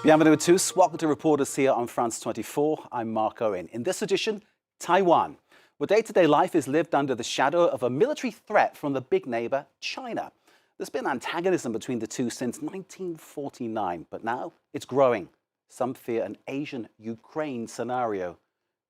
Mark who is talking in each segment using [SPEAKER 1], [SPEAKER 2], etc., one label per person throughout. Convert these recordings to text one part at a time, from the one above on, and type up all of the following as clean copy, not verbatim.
[SPEAKER 1] Bienvenue à tous. Welcome to Reporters here on France 24. I'm Mark Owen. In this edition, Taiwan, where day-to-day life is lived under the shadow of a military threat from the big neighbor, China. There's been antagonism between the two since 1949, but now it's growing. Some fear an Asian-Ukraine scenario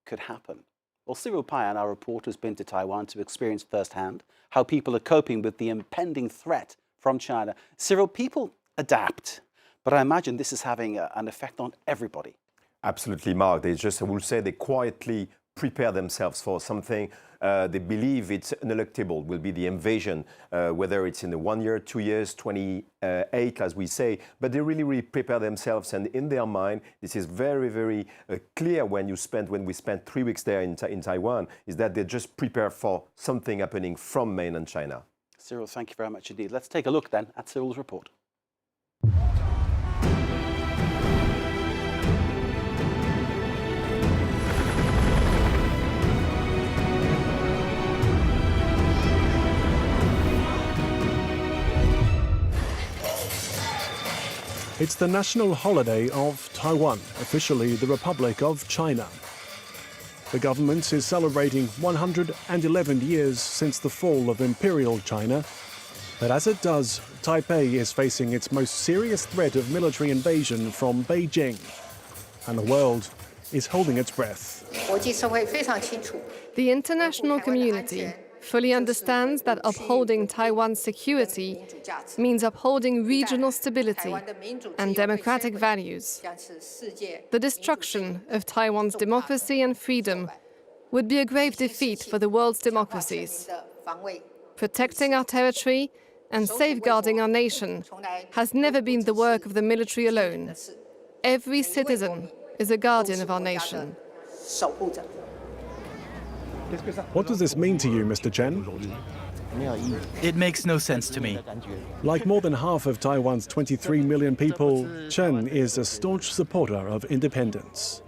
[SPEAKER 1] could happen. Well, Cyril Payan, our reporter, has been to Taiwan to experience firsthand how people are coping with the impending threat from China. Cyril, people adapt, but I imagine this is having an effect on everybody.
[SPEAKER 2] Absolutely, Mark. They just, I will say, they quietly prepare themselves for something. They believe it's uneluctable, will be the invasion, whether it's in the 1 year, 2 years, 28, as we say. But they really prepare themselves, and in their mind, this is very clear when we spent 3 weeks there in Taiwan, is that they just prepare for something happening from mainland China.
[SPEAKER 1] Cyril, thank you very much indeed. Let's take a look then at Cyril's report.
[SPEAKER 3] It's the national holiday of Taiwan, officially the Republic of China. The government is celebrating 111 years since the fall of Imperial China. But as it does, Taipei is facing its most serious threat of military invasion from Beijing. And the world is holding its breath.
[SPEAKER 4] The international community fully understands that upholding Taiwan's security means upholding regional stability and democratic values. The destruction of Taiwan's democracy and freedom would be a grave defeat for the world's democracies. Protecting our territory and safeguarding our nation has never been the work of the military alone. Every citizen is a guardian of our nation.
[SPEAKER 3] What does this mean to you, Mr. Chen?
[SPEAKER 5] It makes no sense to me.
[SPEAKER 3] Like more than half of Taiwan's 23 million people, Chen is a staunch supporter of independence.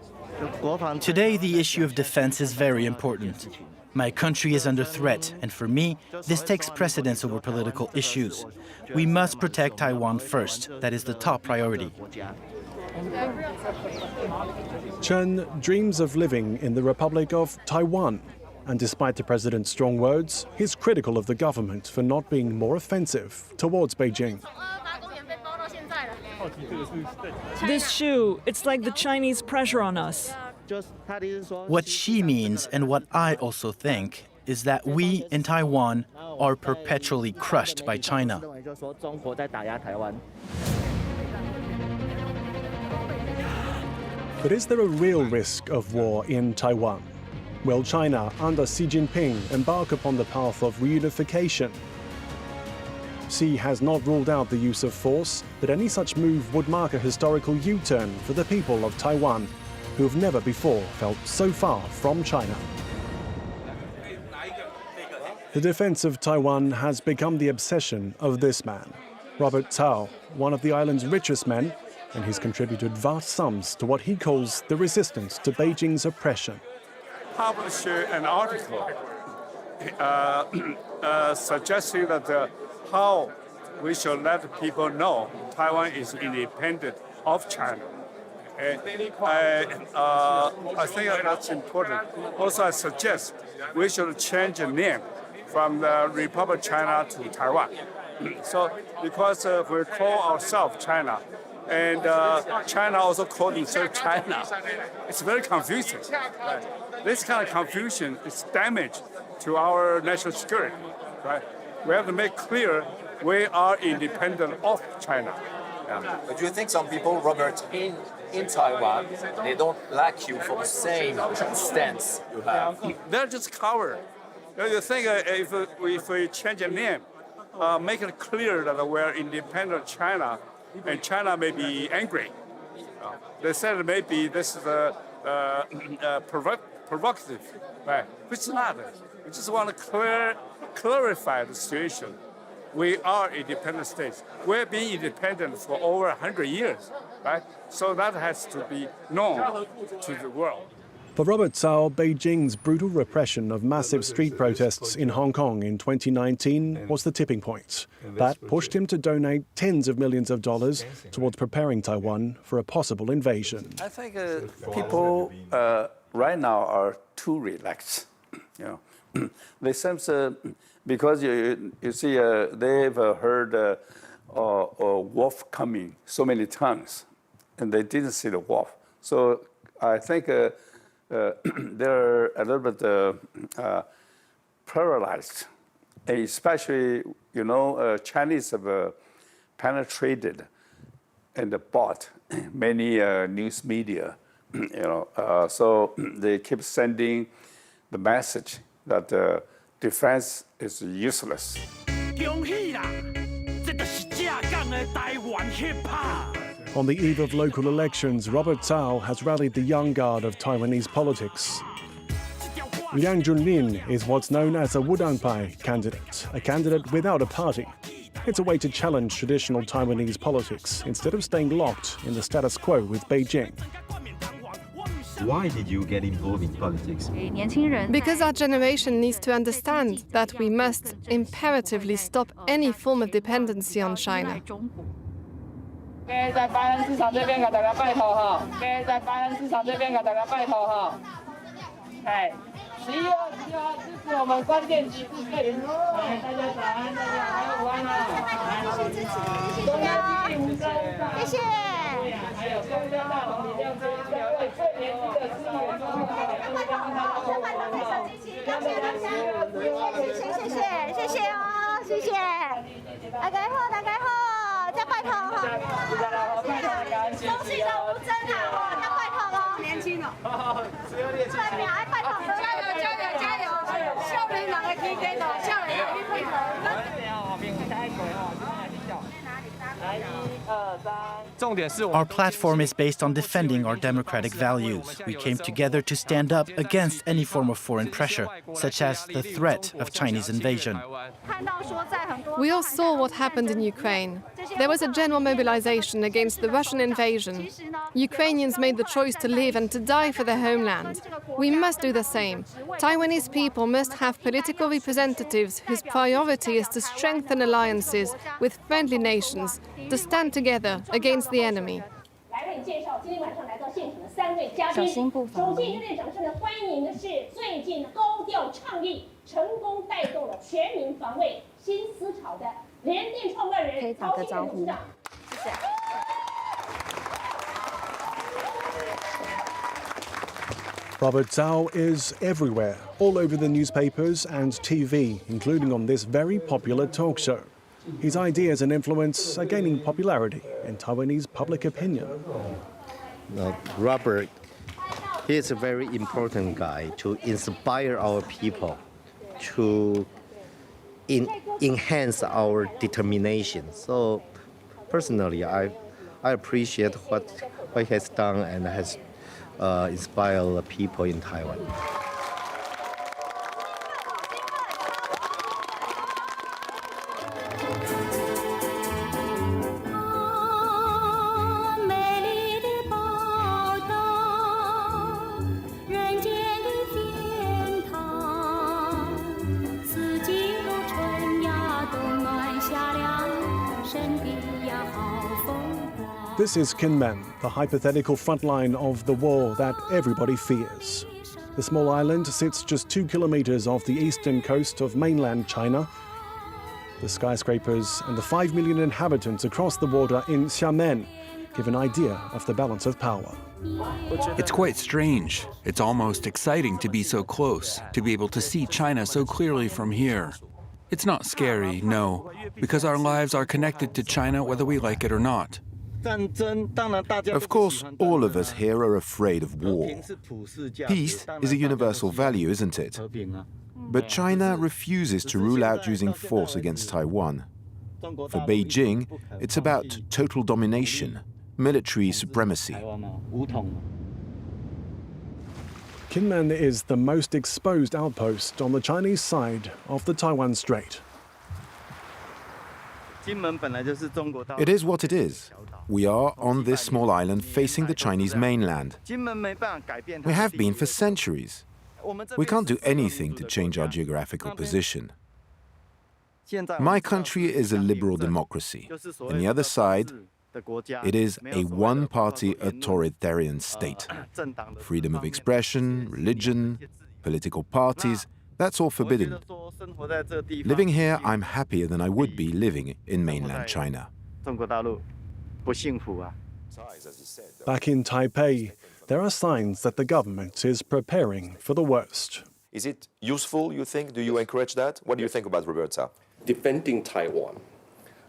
[SPEAKER 5] Today, the issue of defense is very important. My country is under threat, and for me, this takes precedence over political issues. We must protect Taiwan first. That is the top priority.
[SPEAKER 3] Chen dreams of living in the Republic of Taiwan. And despite the president's strong words, he's critical of the government for not being more offensive towards Beijing.
[SPEAKER 6] This shoe, it's like the Chinese pressure on us.
[SPEAKER 5] What she means, and what I also think, is that we in Taiwan are perpetually crushed by China.
[SPEAKER 3] But is there a real risk of war in Taiwan? Will China, under Xi Jinping, embark upon the path of reunification? Xi has not ruled out the use of force, but any such move would mark a historical U-turn for the people of Taiwan, who have never before felt so far from China. The defense of Taiwan has become the obsession of this man, Robert Tsao, one of the island's richest men, and he's contributed vast sums to what he calls the resistance to Beijing's oppression.
[SPEAKER 7] Published an article suggesting that how we should let people know Taiwan is independent of China. I think that's important. Also, I suggest we should change the name from the Republic of China to Taiwan. So, because we call ourselves China, and China also called itself China, it's very confusing. Right? This kind of confusion is damage to our national security. Right? We have to make clear we are independent of China.
[SPEAKER 8] Yeah. But do you think some people, Robert, in Taiwan, they don't like you for the same stance you have?
[SPEAKER 7] They're just coward. You think if we change the name, make it clear that we're independent of China, and China may be angry. They said maybe this is provocative, right? Which is not. We just want to clarify the situation. We are independent states. We're being independent for over 100 years, right? So that has to be known to the world.
[SPEAKER 3] For Robert Tsao, Beijing's brutal repression of massive street protests in Hong Kong in 2019 was the tipping point. That pushed him to donate tens of millions of dollars towards preparing Taiwan for a possible invasion.
[SPEAKER 7] I think people right now are too relaxed. You know, they seems because you see they've heard a wolf coming so many times, and they didn't see the wolf. So I think they're a little bit paralyzed, especially Chinese have penetrated and bought many news media. So they keep sending the message that defense is useless.
[SPEAKER 3] On the eve of local elections, Robert Tsao has rallied the young guard of Taiwanese politics. Yang Junlin is what's known as a Wudanpai candidate, a candidate without a party. It's a way to challenge traditional Taiwanese politics instead of staying locked in the status quo with Beijing.
[SPEAKER 9] Why did you get involved in politics?
[SPEAKER 4] Because our generation needs to understand that we must imperatively stop any form of dependency on China.
[SPEAKER 5] Our platform is based on defending our democratic values. We came together to stand up against any form of foreign pressure, such as the threat of Chinese invasion.
[SPEAKER 4] We all saw what happened in Ukraine. There was a general mobilization against the Russian invasion. Ukrainians made the choice to live and to die for their homeland. We must do the same. Taiwanese people must have political representatives whose priority is to strengthen alliances with friendly nations, to stand together against the enemy.
[SPEAKER 3] Robert Tsao is everywhere, all over the newspapers and TV, including on this very popular talk show. His ideas and influence are gaining popularity in Taiwanese public opinion.
[SPEAKER 10] Robert, he is a very important guy to inspire our people, to enhance our determination. So personally, I appreciate what he has done and has inspired the people in Taiwan.
[SPEAKER 3] This is Kinmen, the hypothetical front line of the war that everybody fears. The small island sits just 2 kilometers off the eastern coast of mainland China. The skyscrapers and the 5 million inhabitants across the water in Xiamen give an idea of the balance of power.
[SPEAKER 11] It's quite strange. It's almost exciting to be so close, to be able to see China so clearly from here. It's not scary, no, because our lives are connected to China whether we like it or not.
[SPEAKER 12] Of course, all of us here are afraid of war. Peace is a universal value, isn't it? But China refuses to rule out using force against Taiwan. For Beijing, it's about total domination, military supremacy.
[SPEAKER 3] Kinmen is the most exposed outpost on the Chinese side of the Taiwan Strait.
[SPEAKER 12] It is what it is. We are on this small island facing the Chinese mainland. We have been for centuries. We can't do anything to change our geographical position. My country is a liberal democracy. On the other side, it is a one-party authoritarian state. Freedom of expression, religion, political parties, that's all forbidden. Living here, I'm happier than I would be living in mainland China.
[SPEAKER 3] Back in Taipei, there are signs that the government is preparing for the worst.
[SPEAKER 13] Is it useful, you think? Do you encourage that? What do you think about Robert Tsao?
[SPEAKER 14] Defending Taiwan,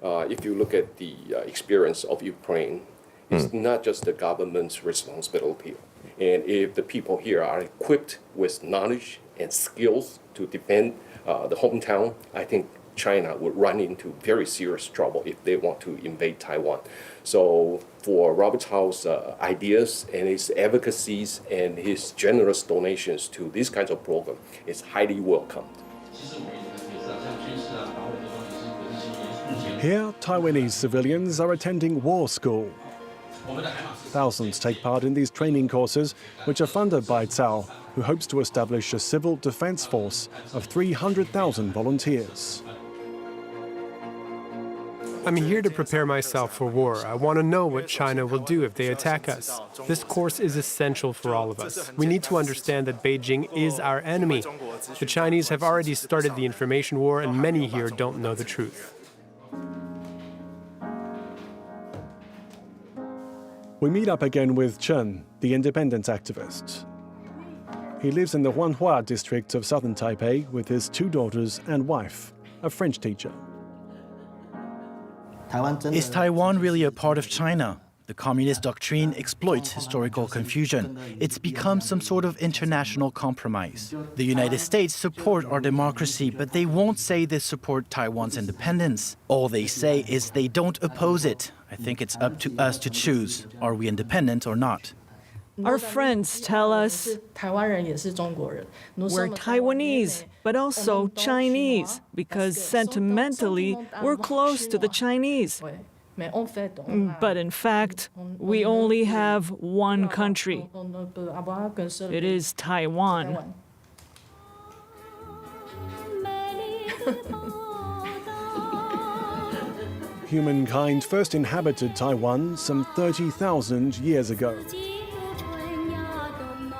[SPEAKER 14] if you look at the experience of Ukraine, it's not just the government's responsibility. And if the people here are equipped with knowledge and skills to defend the hometown, I think China would run into very serious trouble if they want to invade Taiwan. So for Robert Tsao's ideas and his advocacies and his generous donations to these kinds of programs is highly welcomed.
[SPEAKER 3] Here, Taiwanese civilians are attending war school. Thousands take part in these training courses, which are funded by Tsao, who hopes to establish a civil defense force of 300,000 volunteers.
[SPEAKER 15] I'm here to prepare myself for war. I want to know what China will do if they attack us. This course is essential for all of us. We need to understand that Beijing is our enemy. The Chinese have already started the information war, and many here don't know the truth.
[SPEAKER 3] We meet up again with Chen, the independence activist. He lives in the Huanhua district of southern Taipei with his 2 daughters and wife, a French teacher.
[SPEAKER 5] Is Taiwan really a part of China? The communist doctrine exploits historical confusion. It's become some sort of international compromise. The United States support our democracy, but they won't say they support Taiwan's independence. All they say is they don't oppose it. I think it's up to us to choose. Are we independent or not?
[SPEAKER 6] Our friends tell us we're Taiwanese, but also Chinese, because sentimentally we're close to the Chinese. But in fact, we only have one country. It is Taiwan.
[SPEAKER 3] Humankind first inhabited Taiwan some 30,000 years ago.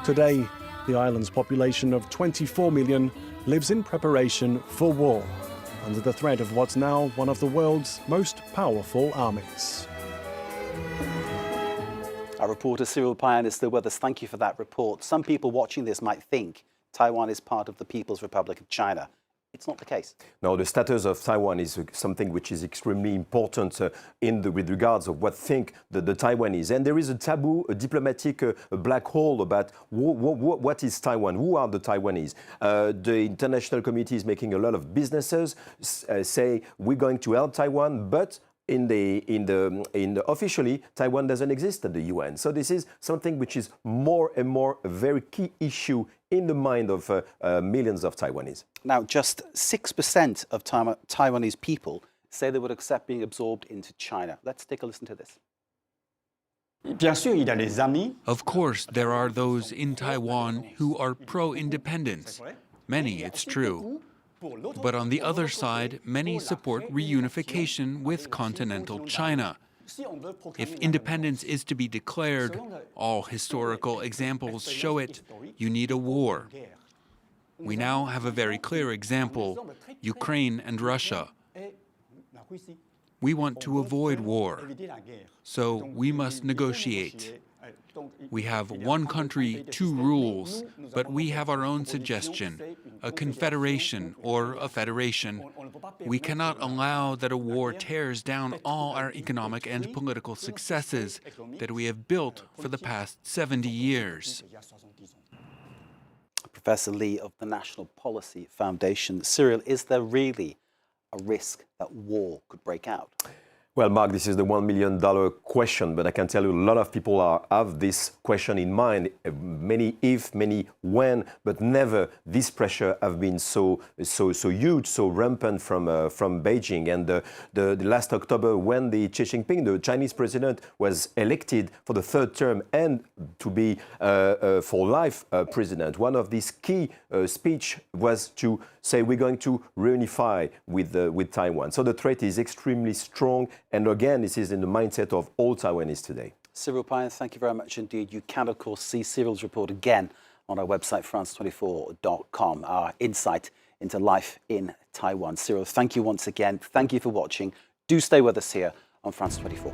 [SPEAKER 3] Today, the island's population of 24 million lives in preparation for war, under the threat of what's now one of the world's most powerful armies.
[SPEAKER 1] Our reporter Cyril Payan is still with us. Thank you for that report. Some people watching this might think Taiwan is part of the People's Republic of China. It's not the case.
[SPEAKER 2] No, the status of Taiwan is something which is extremely important with regards of what think the Taiwanese. And there is a taboo, a diplomatic black hole about what is Taiwan, who are the Taiwanese. The international community is making a lot of businesses say we're going to help Taiwan, but officially, Taiwan doesn't exist at the UN. So this is something which is more and more a very key issue in the mind of millions of Taiwanese.
[SPEAKER 1] Now, just 6% of Taiwanese people say they would accept being absorbed into China. Let's take a listen to this.
[SPEAKER 11] Of course, there are those in Taiwan who are pro-independence. Many, it's true. But on the other side, many support reunification with continental China. If independence is to be declared, all historical examples show it, you need a war. We now have a very clear example, Ukraine and Russia. We want to avoid war, so we must negotiate. We have one country, 2 rules, but we have our own suggestion, a confederation or a federation. We cannot allow that a war tears down all our economic and political successes that we have built for the past 70 years.
[SPEAKER 1] Professor Lee of the National Policy Foundation. Cyril, is there really a risk that war could break out?
[SPEAKER 2] Well, Mark, this is the $1 million question, but I can tell you a lot of people have this question in mind. Many if, many when, but never this pressure have been so huge, so rampant from Beijing. And the last October, when the Xi Jinping, the Chinese president, was elected for the third term and to be for life president, one of these key speech was to say we're going to reunify with Taiwan. So the threat is extremely strong. And again, this is in the mindset of all Taiwanese today.
[SPEAKER 1] Cyril Payne, thank you very much indeed. You can, of course, see Cyril's report again on our website, france24.com, our insight into life in Taiwan. Cyril, thank you once again. Thank you for watching. Do stay with us here on France 24.